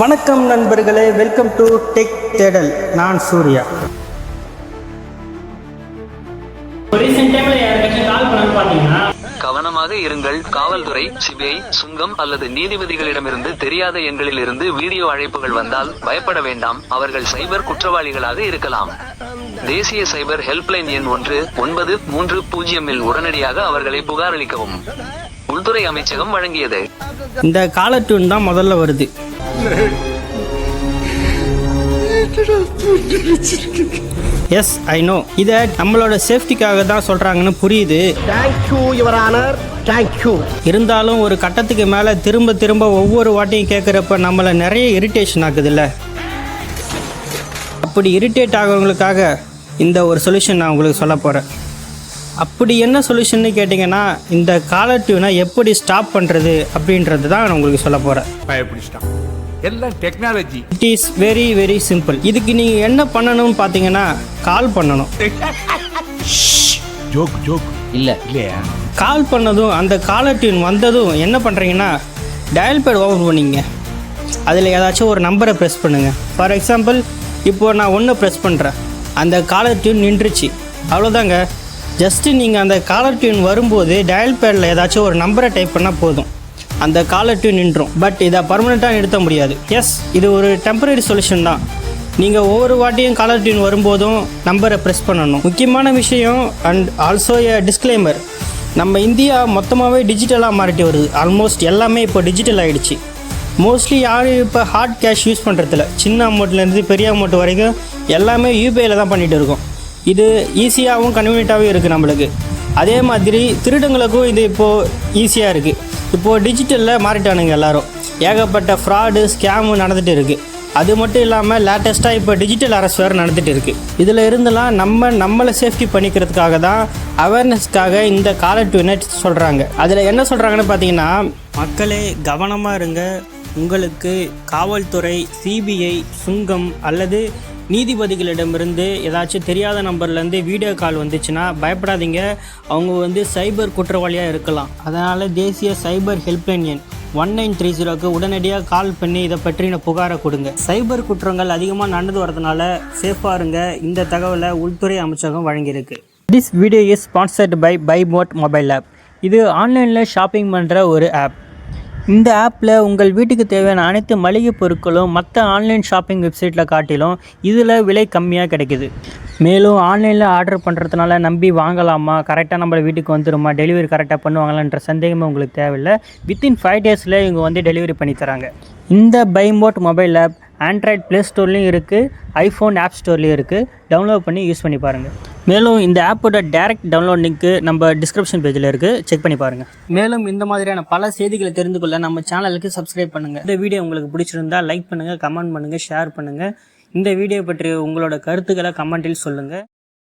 வணக்கம் நண்பர்களே, welcome to tech தேடல். நான் சூர்யா. கவனமாக இருங்கள். காவல்துறை, சிபிஐ, சுங்கம் அல்லது நீதிபதிகளிடமிருந்து தெரியாத எண்களில் இருந்து வீடியோ அழைப்புகள் வந்தால் பயப்பட வேண்டாம். அவர்கள் சைபர் குற்றவாளிகளாக இருக்கலாம். தேசிய சைபர் ஹெல்ப்லைன் எண் 1930 உடனடியாக அவர்களை புகாரளிக்கவும். உள்துறை அமைச்சகம் வழங்கியது. இந்த காலர் டியூன் தான் முதல்ல வருது. Yes, I know. இதை நம்மளோட சேஃப்டிக்காக தான் சொல்றாங்கன்னு புரியுது. இருந்தாலும் ஒரு கட்டத்துக்கு மேலே திரும்ப திரும்ப ஒவ்வொரு வாட்டியும் கேட்குறப்ப நம்மளை நிறைய இரிட்டேஷன் ஆகுதுல்ல. அப்படி இரிட்டேட் ஆகிறவங்களுக்காக இந்த ஒரு சொல்யூஷன் நான் உங்களுக்கு சொல்ல போகிறேன். அப்படி என்ன சொல்யூஷன்னு கேட்டிங்கன்னா, இந்த காலர் டியூனை எப்படி ஸ்டாப் பண்ணுறது அப்படின்றது தான் நான் உங்களுக்கு சொல்ல போகிறேன். எல்லாம் technology. It is very very simple. இதுக்கு நீங்கள் என்ன பண்ணணும்னு பார்த்தீங்கன்னா, கால் பண்ணணும். இல்லையா? கால் பண்ணதும் அந்த காலர் டியூன் வந்ததும் என்ன பண்ணுறீங்கன்னா, டயல் பேட் ஓப்பன் பண்ணிங்க. அதில் ஏதாச்சும் ஒரு நம்பரை ப்ரெஸ் பண்ணுங்கள். ஃபார் எக்ஸாம்பிள், இப்போது நான் 1 ப்ரெஸ் பண்ணுறேன். அந்த காலர் டியூன் நின்றுச்சு. அவ்வளோதாங்க. ஜஸ்ட்டு நீங்கள் அந்த காலர் டியூன் வரும்போது டயல் பேடில் ஏதாச்சும் ஒரு நம்பரை டைப் பண்ணால் போதும், அந்த காலர் டியூன் நின்றும். பட் இதை பர்மனெண்ட்டாக நிறுத்த முடியாது. எஸ், இது ஒரு டெம்பரரி சொல்யூஷன் தான். நீங்கள் ஒவ்வொரு வாட்டியும் காலர் டியூன் வரும்போதும் நம்பரை ப்ரெஸ் பண்ணணும். முக்கியமான விஷயம் அண்ட் ஆல்சோ எ டிஸ்க்ளைமர், நம்ம இந்தியா மொத்தமாகவே டிஜிட்டலாக மாறிட்டு வருது. ஆல்மோஸ்ட் எல்லாமே இப்போ டிஜிட்டல் ஆகிடுச்சு. மோஸ்ட்லி யாரும் இப்போ ஹார்ட் கேஷ் யூஸ் பண்ணுறதில்ல. சின்ன அமௌண்ட்லேருந்து பெரிய அமௌண்ட் வரைக்கும் எல்லாமே யூபிஐயில் தான் பண்ணிகிட்டு இருக்கோம். இது ஈஸியாகவும் கன்வீனியண்ட்டாகவும் இருக்குது நம்மளுக்கு. அதே மாதிரி திருடங்களுக்கும் இது இப்போது ஈஸியாக இருக்குது. இப்போது டிஜிட்டலில் மாறிட்டானுங்க எல்லோரும். ஏகப்பட்ட ஃப்ராடு, ஸ்கேமு நடந்துகிட்டு இருக்குது. அது மட்டும் இல்லாமல் லேட்டஸ்ட்டாக இப்போ டிஜிட்டல் அரெஸ்ட் வேறு நடந்துகிட்டு இருக்குது. இதில் இருந்தெல்லாம் நம்மளை சேஃப்டி பண்ணிக்கிறதுக்காக தான், அவேர்னஸ்க்காக இந்த காலர் டியூனை சொல்கிறாங்க. அதில் என்ன சொல்கிறாங்கன்னு பார்த்தீங்கன்னா, மக்களே கவனமாக இருங்க. உங்களுக்கு காவல்துறை, சிபிஐ, சுங்கம் அல்லது நீதிபதிகளிடமிருந்து ஏதாச்சும் தெரியாத நம்பர்லேருந்து வீடியோ கால் வந்துச்சுன்னா பயப்படாதீங்க. அவங்க சைபர் குற்றவாளியாக இருக்கலாம். அதனால் தேசிய சைபர் ஹெல்ப்லைன் எண் 1930க்கு உடனடியாக கால் பண்ணி இதை பற்றின புகாரை கொடுங்க. சைபர் குற்றங்கள் அதிகமாக நடந்து வரதுனால சேஃபாக இருங்க. இந்த தகவலை உள்துறை அமைச்சகம் வழங்கியிருக்கு. This video is sponsored by பைமோட் மொபைல் ஆப். இது ஆன்லைனில் ஷாப்பிங் பண்ணுற ஒரு ஆப். இந்த ஆப்பில் உங்கள் வீட்டுக்கு தேவையான அனைத்து மளிகை பொருட்களும் மற்ற ஆன்லைன் ஷாப்பிங் வெப்சைட்டில் காட்டிலும் இதில் விலை கம்மியாக கிடைக்கிது. மேலும் ஆன்லைனில் ஆர்டர் பண்ணுறதுனால நம்பி வாங்கலாமா, கரெக்டாக நம்ம வீட்டுக்கு வந்துடுமா, டெலிவரி கரெக்டாக பண்ணுவாங்களான்ற சந்தேகமே உங்களுக்கு தேவையில்லை. வித்தின் 5 டேஸில் இவங்க டெலிவரி பண்ணி தராங்க. இந்த பைமோட் மொபைல் ஆப் ஆண்ட்ராய்ட் ப்ளே ஸ்டோர்லேயும் இருக்குது, ஐஃபோன் ஆப் ஸ்டோர்லேயும் இருக்குது. டவுன்லோட் பண்ணி யூஸ் பண்ணி பாருங்கள். மேலும் இந்த ஆப்போட டைரக்ட் டவுன்லோட் லிங்க்கு நம்ம டிஸ்கிரிப்ஷன் பேஜில் இருக்குது, செக் பண்ணி பாருங்கள். மேலும் இந்த மாதிரியான பல செய்திகளை தெரிந்து கொள்ள நம்ம சேனலுக்கு சப்ஸ்கிரைப் பண்ணுங்கள். இந்த வீடியோ உங்களுக்கு பிடிச்சிருந்தா லைக் பண்ணுங்கள், கமெண்ட் பண்ணுங்கள், ஷேர் பண்ணுங்கள். இந்த வீடியோ பற்றி உங்களோட கருத்துக்களை கமெண்ட்டில் சொல்லுங்கள்.